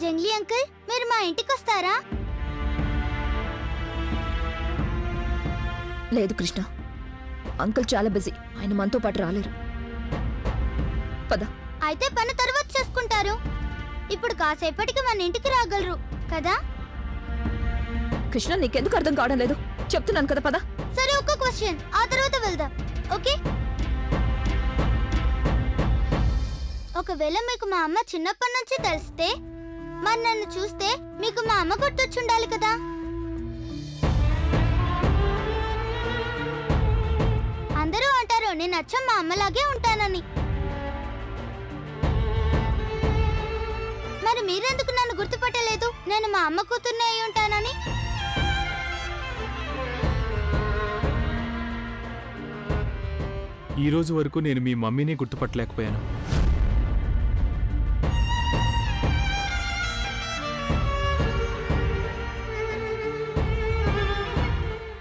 Junglee uncle, మీరు మా ఇంటికి వస్తారా? లేదు కృష్ణ, అంకుల్ చాలా బిజీ, ఆయన మనతో పాటు రాలేరు. పద. అయితే పని తర్వాత చేసుకుంటారు. ఇప్పుడు కాసేపటికి మన ఇంటికి రాగలరు కదా? కృష్ణ, నీకెందుకు అర్థం కావడం లేదు? చెప్తున్నాను కదా, పద. సరే, ఒక క్వశ్చన్, ఆ తర్వాత వెళ్దాం. ఓకే? ఒకవేళ మీకు మా అమ్మ చిన్నప్పటి నుంచి తెలిస్తే, మరి నన్ను చూస్తే మీకు మా అమ్మ గుర్తొచ్చుండాలి కదా? అందరూ అంటారు నేను అచ్చం మా అమ్మలాగే ఉంటానని. మరి మీరెందుకు నన్ను గుర్తుపట్టలేదు? నేను మా అమ్మ కూతుర్నే అయి ఉంటానని. ఈ రోజు వరకు నేను మీ మమ్మీని గుర్తుపట్టలేకపోయాను.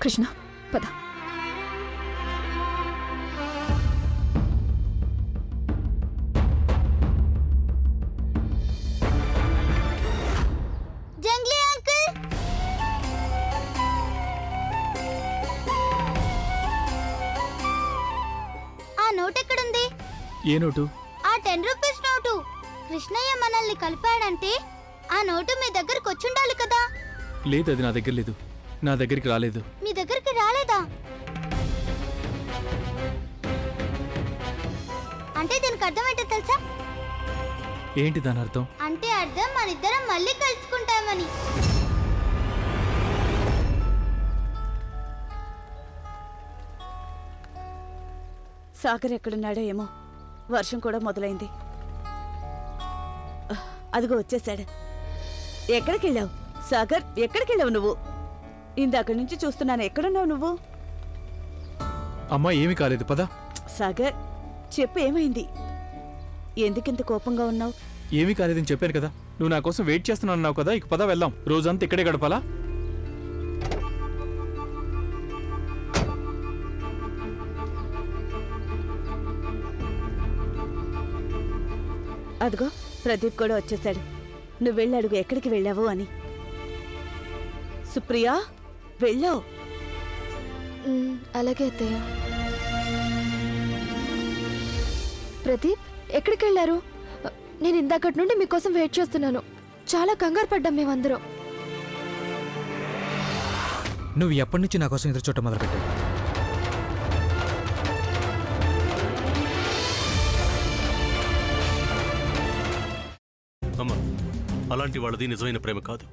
కృష్ణ, పద. జంగ్లీ అంకుల్, ఆ నోట్ ఎక్కడుంది? ఏ నోటు? ఆ 10 రూపీస్ నోటు. కృష్ణయ్య మనల్ని కలిపాడంటే ఆ నోటు మీ దగ్గరకు వచ్చుండాలి కదా? లేదు, అది నా దగ్గర లేదు. నా దగ్గరికి రాలేదు. మీ దగ్గరికి రాలేదా? అంటే దీనికి అర్థం ఏంటో తెలుసా? ఏంటి దాని అర్థం? అంటే అర్థం మనిద్దరం మళ్ళీ కలుసుకుంటామని. సాగర్ ఎక్కడున్నాడో ఏమో. వర్షం కూడా మొదలైంది. అదిగో వచ్చేసాడు. ఎక్కడికి వెళ్ళావు సాగర్? ఎక్కడికి వెళ్ళావు నువ్వు? ఇందాక నుంచి చూస్తున్నాను. ఎక్కడున్నావు నువ్వు? అమ్మా, ఏమీ కాలేదు, పద. సాగర్, చెప్పు, ఏమైంది? ఎందుకింత కోపంగా ఉన్నావు? ఏమీ కాలేదని చెప్పాను కదా. నువ్వు నా కోసం వెయిట్ చేస్తున్నావు కదా. ఇక పద, వెళ్దాం. రోజంతా ఇక్కడే గడపాలా? అదిగో ప్రదీప్ కూడా వచ్చేసాడు. నువ్వు వెళ్ళి అడుగు ఎక్కడికి వెళ్ళావు అని. సుప్రియా, వెళ్ళావు? అలాగే అత్తయ్య. ప్రదీప్, ఎక్కడికి వెళ్ళారు? నేను ఇందాకటి నుండి మీకోసం వెయిట్ చేస్తున్నాను. చాలా కంగారు పడ్డాం మేమందరం. నువ్వు ఎప్పటి నుంచి నా కోసం ఎదురు చూడటం మొదలుపెట్టావు? అమ్మా, అలాంటి వాళ్ళది నిజమైన ప్రేమ కాదు,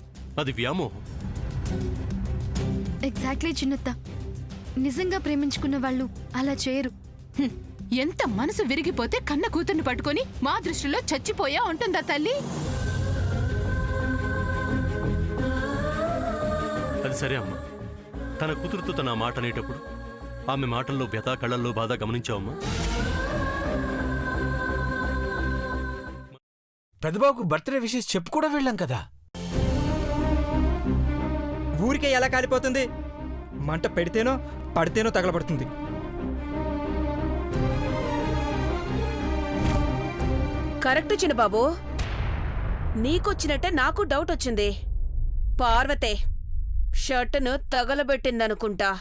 అది వ్యామోహం. ఎగ్జాక్ట్లీ చిన్నత్త. నిజంగా ప్రేమించుకున్న వాళ్ళు అలా చేయరు. ఎంత మనసు విరిగిపోతే కన్న కూతుర్ని పట్టుకొని మా దృష్టిలో చచ్చిపోయా ఉంటుందా తల్లి? అది సరే అమ్మా, తన కూతురుతో తన మాట అనేటప్పుడు ఆమె మాటల్లో వ్యథ, కళ్ళల్లో బాధ గమనించావమ్మా? పెద్దబాబుకు బర్త్డే విషెస్ చెప్పు కూడా వెళ్ళాం కదా. ఊరికే ఎలా కాలిపోతుంది? మంట పెడితేనో పడితేనో తగలబడుతుంది. కరెక్ట్ చిన్నబాబు, నీకొచ్చినట్టే నాకు డౌట్ వచ్చింది. పార్వతే షర్టును తగలబెట్టిందనుకుంటా.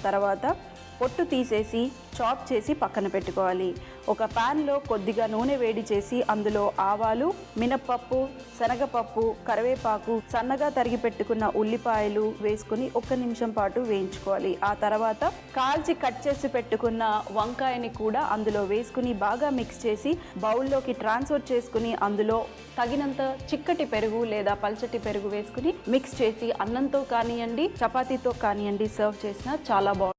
తర్వాత పొట్టు తీసేసి చాప్ చేసి పక్కన పెట్టుకోవాలి. ఒక ప్యాన్లో కొద్దిగా నూనె వేడి చేసి అందులో ఆవాలు, మినప్పప్పు, శనగపప్పు, కరివేపాకు, సన్నగా తరిగి పెట్టుకున్న ఉల్లిపాయలు వేసుకుని 1 నిమిషం పాటు వేయించుకోవాలి. ఆ తర్వాత కాల్చి కట్ చేసి పెట్టుకున్న వంకాయని కూడా అందులో వేసుకుని బాగా మిక్స్ చేసి బౌల్లోకి ట్రాన్స్ఫర్ చేసుకుని అందులో తగినంత చిక్కటి పెరుగు లేదా పల్చటి పెరుగు వేసుకుని మిక్స్ చేసి అన్నంతో కానివ్వండి, చపాతీతో కానివ్వండి సర్వ్ చేసినా చాలా బాగుంటుంది.